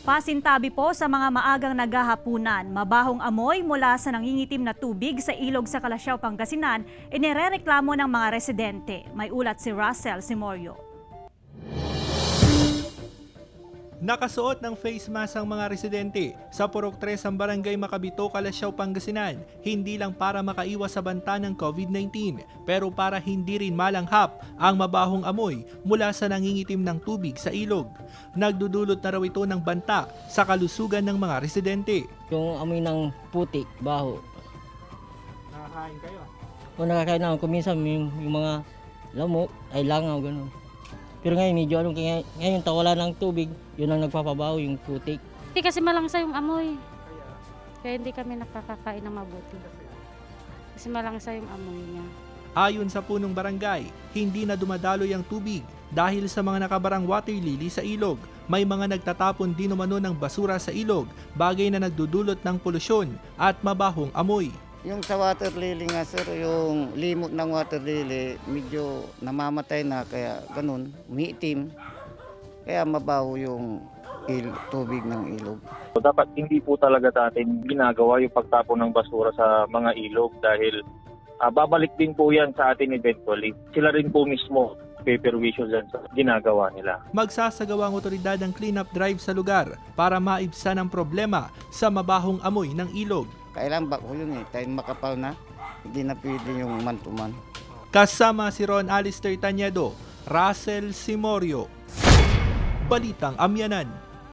Pasintabi po sa mga maagang naghahapunan, mabahong amoy mula sa nangingitim na tubig sa ilog sa Calasiao, Pangasinan, inirereklamo ng mga residente. May ulat si Russell Simorio. Nakasuot ng face mask ang mga residente sa Purok 3 ang Barangay Macabito, Calasiao, Pangasinan, hindi lang para makaiwas sa banta ng COVID-19, pero para hindi rin malanghap ang mabahong amoy mula sa nangingitim ng tubig sa ilog. Nagdudulot na raw ito ng banta sa kalusugan ng mga residente. Yung amoy ng putik, baho. Nakakain kayo? Kung nakakain ako, minsan yung mga lamok ay langaw, gano'n. Pero ngayon, medyo ngayon tawala ng tubig, yun ang nagpapabaho, yung putik. Hindi kasi malangsa yung amoy. Kaya hindi kami nakakakain ng mabuti. Kasi malangsa yung amoy niya. Ayon sa punong barangay, hindi na dumadaloy ang tubig dahil sa mga nakabarang water lily sa ilog. May mga nagtatapon din umano ng basura sa ilog, bagay na nagdudulot ng polusyon at mabahong amoy. Yung sa water lily nga sir, yung limot ng water lily medyo namamatay na kaya ganun, umiitim. Kaya mabaho yung tubig ng ilog. So, dapat hindi po talaga natin ginagawa yung pagtapon ng basura sa mga ilog dahil babalik din po yan sa atin eventually. Sila rin po mismo peperwisyo dyan sa ginagawa nila. Magsasagawa ang otoridad ng cleanup drive sa lugar para maibsan ang problema sa mabahong amoy ng ilog. Kailan ba ko yun tayo makapal na, hindi na pwede yung man-to-man. Kasama si Ron Alistair Tañedo, Russell Simorio, Balitang Amyanan.